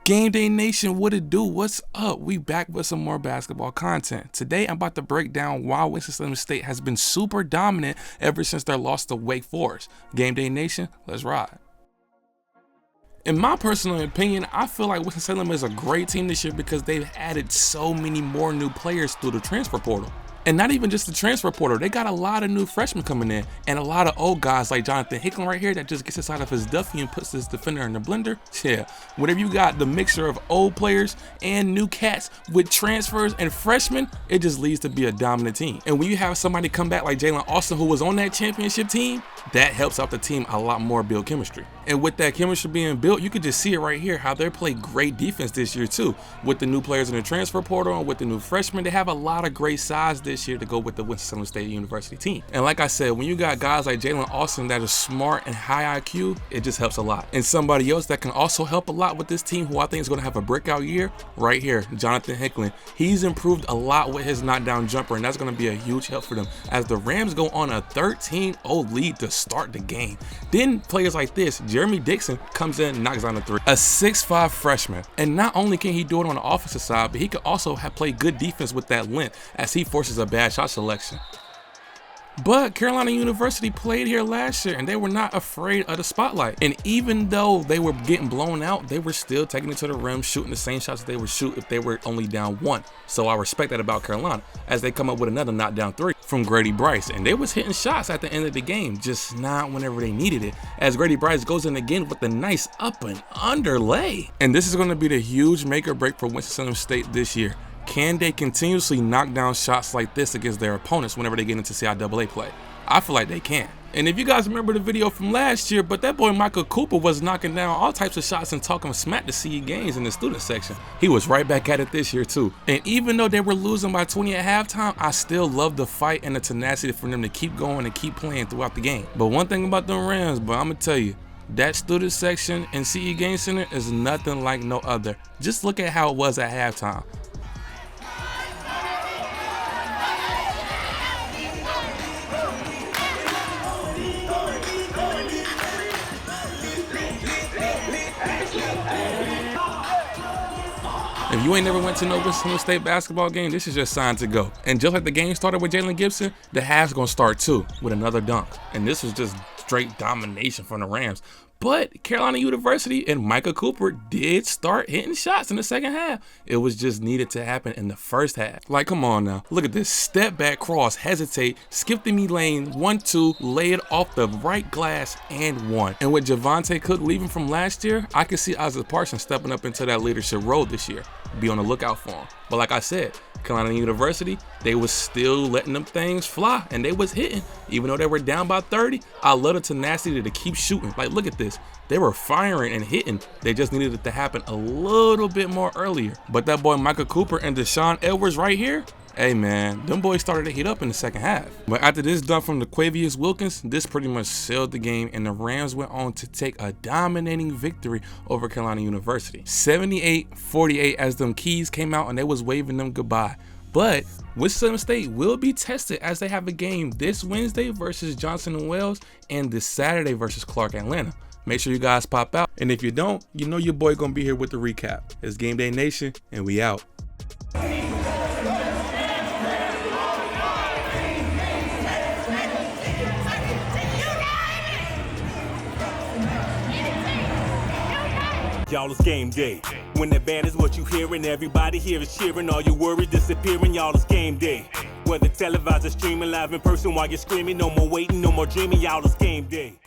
Game Day Nation, what it do? What's up? We back with some more basketball content. Today, I'm about to break down why Winston-Salem State has been super dominant ever since their loss to Wake Forest. Game Day Nation, let's ride. In my personal opinion, I feel like Winston-Salem is a great team this year because they've added so many more new players through the transfer portal. And not even just the transfer portal, they got a lot of new freshmen coming in and a lot of old guys like Jonathan Hickman right here that just gets inside of his Duffy and puts his defender in the blender. Yeah, whenever you got the mixture of old players and new cats with transfers and freshmen, it just leads to be a dominant team. And when you have somebody come back like Jalen Austin who was on that championship team, that helps out the team a lot more build chemistry. And with that chemistry being built, you can just see it right here how they play great defense this year too. With the new players in the transfer portal and with the new freshmen, they have a lot of great size this year to go with the Winston-Salem State University team. And like I said, when you got guys like Jalen Austin that are smart and high IQ, it just helps a lot. And somebody else that can also help a lot with this team who I think is going to have a breakout year right here, Jonathan Hickman. He's improved a lot with his knockdown jumper, and that's going to be a huge help for them as the Rams go on a 13-0 lead to start the game. Then players like this, Jeremy Dixon comes in and knocks down a three. A 6'5" freshman. And not only can he do it on the offensive side, but he can also play good defense with that length as he forces a bad shot selection. But Carolina University played here last year and they were not afraid of the spotlight. And even though they were getting blown out, they were still taking it to the rim, shooting the same shots that they would shoot if they were only down one. So I respect that about Carolina as they come up with another knockdown three from Grady Bryce. And they was hitting shots at the end of the game, just not whenever they needed it. As Grady Bryce goes in again with a nice up and under lay. And this is going to be the huge make or break for Winston-Salem State this year. Can they continuously knock down shots like this against their opponents whenever they get into CIAA play? I feel like they can. And if you guys remember the video from last year, but that boy Michael Cooper was knocking down all types of shots and talking smack to CE games in the student section. He was right back at it this year too. And even though they were losing by 20 at halftime, I still love the fight and the tenacity for them to keep going and keep playing throughout the game. But one thing about them Rams, but I'm gonna tell you, that student section in CE Game Center is nothing like no other. Just look at how it was at halftime. If you ain't never went to no Winston-Salem State basketball game, this is your sign to go. And just like the game started with Jalen Gibson, the half's gonna start too with another dunk. And this was just straight domination from the Rams. But Carolina University and Michael Cooper did start hitting shots in the second half. It was just needed to happen in the first half. Like, come on now. Look at this. Step back cross, hesitate, skip the me lane, 1-2, lay it off the right glass, and one. And with Javante Cook leaving from last year, I can see Isaac Parsons stepping up into that leadership role this year. Be on the lookout for him. But like I said, Carolina University, they was still letting them things fly and they was hitting. Even though they were down by 30, I love the tenacity to keep shooting. Like, look at this. They were firing and hitting. They just needed it to happen a little bit more earlier. But that boy Michael Cooper and Deshaun Edwards right here, hey man, them boys started to heat up in the second half. But after this dunk from Quavius Wilkins, this pretty much sealed the game and the Rams went on to take a dominating victory over Carolina University. 78-48 as them keys came out and they was waving them goodbye. But Winston-Salem State will be tested as they have a game this Wednesday versus Johnson & Wales and this Saturday versus Clark Atlanta. Make sure you guys pop out. And if you don't, you know your boy gonna be here with the recap. It's Game Day Nation and we out. Y'all, it's game day. When the band is what you hearing, everybody here is cheering. All your worries disappearing, y'all, it's game day. Whether televised or streaming live in person while you're screaming, no more waiting, no more dreaming, y'all, it's game day.